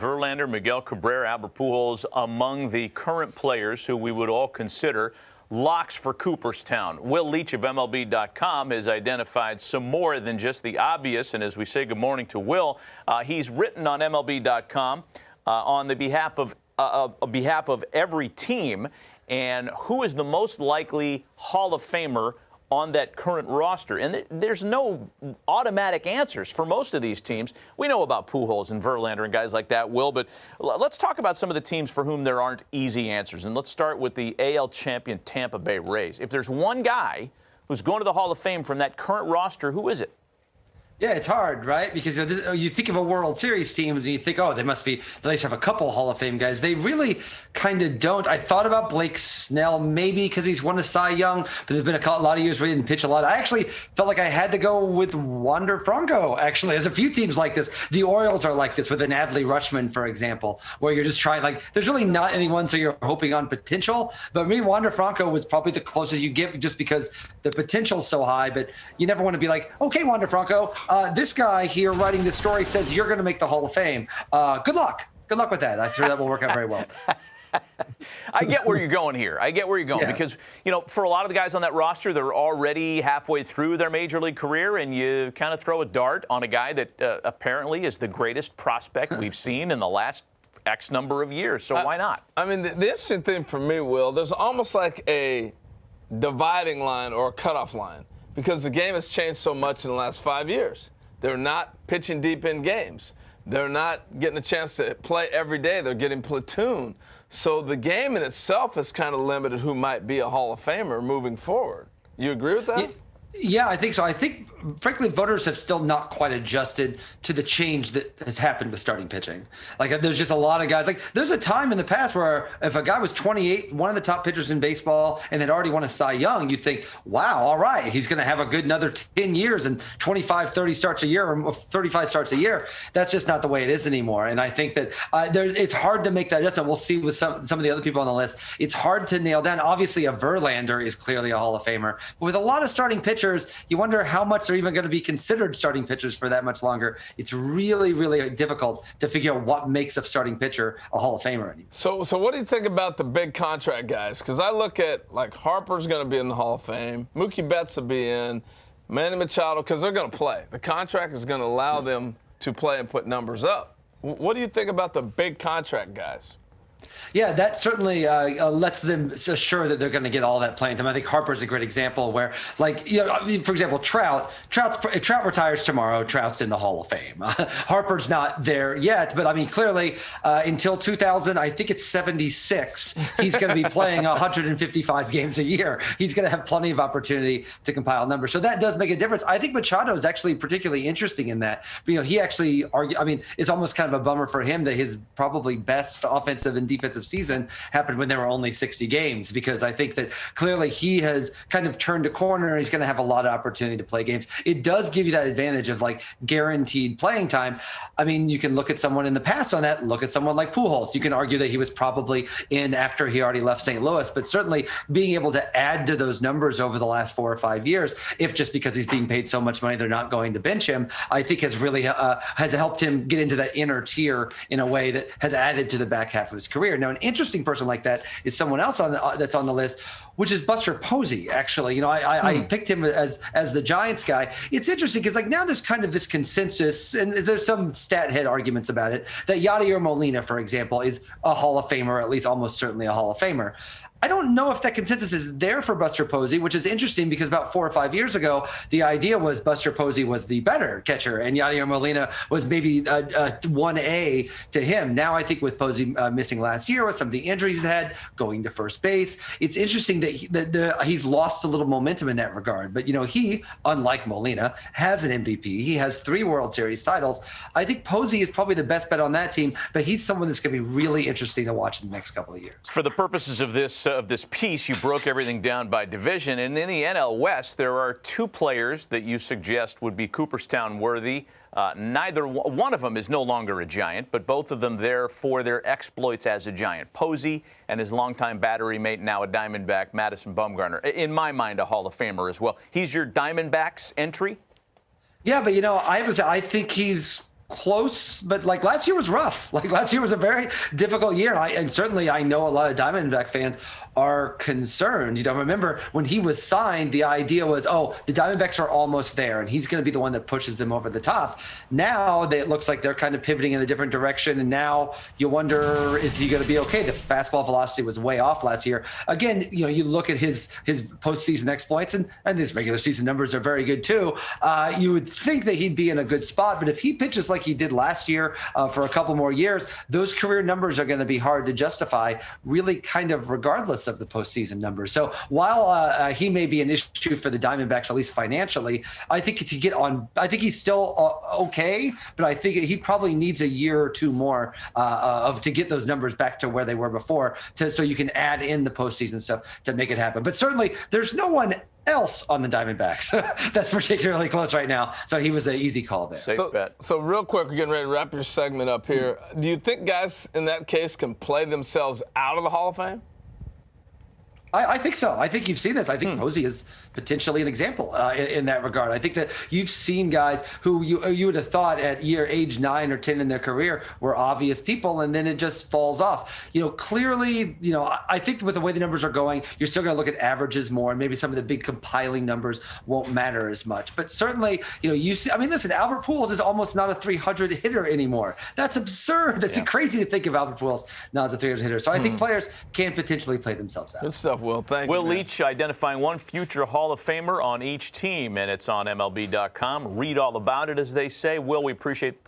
Verlander, Miguel Cabrera, Albert Pujols among the current players who we would all consider locks for Cooperstown. Will Leitch of MLB.com has identified some more than just the obvious. And as we say good morning to Will, he's written on MLB.com on the behalf of every team and who is the most likely Hall of Famer on that current roster. And there's no automatic answers for most of these teams. We know about Pujols and Verlander and guys like that, Will, but let's talk about some of the teams for whom there aren't easy answers. And let's start with the AL champion Tampa Bay Rays. If there's one guy who's going to the Hall of Fame from that current roster, who is it? Yeah, it's hard, right? Because you think of a World Series teams and you think, oh, they must be, they at least have a couple Hall of Fame guys. They really kind of don't. I thought about Blake Snell, maybe because he's won a Cy Young, but there's been a lot of years where he didn't pitch a lot. I actually felt like I had to go with Wander Franco, actually. There's a few teams like this. The Orioles are like this with an Adley Rutschman, for example, where you're just trying, like, there's really not anyone, so you're hoping on potential. But me, Wander Franco was probably the closest you get just because the potential's so high, but you never want to be like, okay, Wander Franco, this guy here writing this story says you're going to make the Hall of Fame. Good luck. Good luck with that. I'm sure that will work out very well. I get where you're going here. I get where you're going because, you know, for a lot of the guys on that roster, they're already halfway through their major league career, and you kind of throw a dart on a guy that apparently is the greatest prospect we've seen in the last X number of years. So why not? I mean, the interesting thing for me, Will, there's almost like a dividing line or a cutoff line because the game has changed so much in the last 5 years. They're not pitching deep in games. They're not getting a chance to play every day. They're getting platoon. So the game in itself has kind of limited who might be a Hall of Famer moving forward. You agree with that? Yeah, I think so. I think, frankly, voters have still not quite adjusted to the change that has happened with starting pitching. Like, there's just a lot of guys. Like, there's a time in the past where if a guy was 28, one of the top pitchers in baseball, and had already won a Cy Young, you'd think, wow, all right, he's going to have a good another 10 years and 25, 30 starts a year or 35 starts a year. That's just not the way it is anymore. And I think that it's hard to make that adjustment. We'll see with some of the other people on the list. It's hard to nail down. Obviously, a Verlander is clearly a Hall of Famer. But with a lot of starting pitchers, you wonder how much they're even going to be considered starting pitchers for that much longer. It's really, really difficult to figure out what makes a starting pitcher a Hall of Famer anymore. So what do you think about the big contract guys? Because I look at, like, Harper's going to be in the Hall of Fame. Mookie Betts will be in. Manny Machado, because they're going to play. The contract is going to allow them to play and put numbers up. What do you think about the big contract guys? Yeah, that certainly lets them assure that they're going to get all that playing time. I think Harper's a great example where, like, you know, for example, Trout retires tomorrow. Trout's in the Hall of Fame. Harper's not there yet, but I mean, clearly until 2000, I think it's 76, he's going to be playing 155 games a year. He's going to have plenty of opportunity to compile numbers. So that does make a difference. I think Machado is actually particularly interesting in that. You know, he actually it's almost kind of a bummer for him that his probably best offensive and defensive season happened when there were only 60 games, because I think that clearly he has kind of turned a corner and he's going to have a lot of opportunity to play games. It does give you that advantage of, like, guaranteed playing time. I mean, you can look at someone in the past on that, look at someone like Pujols. You can argue that he was probably in after he already left St. Louis, but certainly being able to add to those numbers over the last 4 or 5 years, if just because he's being paid so much money, they're not going to bench him, I think has really has helped him get into that inner tier in a way that has added to the back half of his career. Now, an interesting person like that is someone else that's on the list, which is Buster Posey. Actually, you know, I picked him as the Giants guy. It's interesting because, like, now there's kind of this consensus, and there's some stat head arguments about it, that Yadier Molina, for example, is a Hall of Famer, or at least almost certainly a Hall of Famer. I don't know if that consensus is there for Buster Posey, which is interesting because about 4 or 5 years ago, the idea was Buster Posey was the better catcher and Yadier Molina was maybe a 1A to him. Now I think with Posey missing last year with some of the injuries he's had, going to first base, it's interesting that he's lost a little momentum in that regard. But, you know, he, unlike Molina, has an MVP. He has 3 World Series titles. I think Posey is probably the best bet on that team, but he's someone that's going to be really interesting to watch in the next couple of years. For the purposes of this piece, you broke everything down by division, and in the NL West, there are 2 players that you suggest would be Cooperstown worthy. Neither one of them is no longer a Giant, but both of them there for their exploits as a Giant. Posey and his longtime battery mate, now a Diamondback, Madison Bumgarner. In my mind, a Hall of Famer as well. He's your Diamondbacks entry? Yeah, but, you know, I think he's close, but like last year was rough. Like last year was a very difficult year. And certainly I know a lot of Diamondback fans are concerned. You know, remember when he was signed, the idea was, oh, the Diamondbacks are almost there and he's going to be the one that pushes them over the top. Now it looks like they're kind of pivoting in a different direction. And now you wonder, is he going to be okay? The fastball velocity was way off last year. Again, you know, you look at his postseason exploits and his regular season numbers are very good too. You would think that he'd be in a good spot, but if he pitches like he did last year for a couple more years, those career numbers are going to be hard to justify, really kind of regardless of the postseason numbers. So while he may be an issue for the Diamondbacks, at least financially, I think to get on, I think he's still okay, but I think he probably needs a year or two more to get those numbers back to where they were before, so you can add in the postseason stuff to make it happen. But certainly there's no one else on the Diamondbacks that's particularly close right now. So he was an easy call there. Safe bet. So real quick, we're getting ready to wrap your segment up here. Do you think guys in that case can play themselves out of the Hall of Fame? I think so. I think you've seen this. I think Posey is potentially an example in that regard. I think that you've seen guys who you would have thought at age 9 or 10 in their career were obvious people, and then it just falls off. You know, clearly, you know, I think with the way the numbers are going, you're still going to look at averages more, and maybe some of the big compiling numbers won't matter as much. But certainly, you know, you see, I mean, listen, Albert Pujols is almost not a 300 hitter anymore. That's absurd. That's crazy to think of Albert Pujols now as a 300 hitter. So I think players can potentially play themselves out. Good stuff, Will. Thank you. Will man. Leitch identifying one future Hall of Famer on each team, and it's on MLB.com. Read all about it, as they say. Will, we appreciate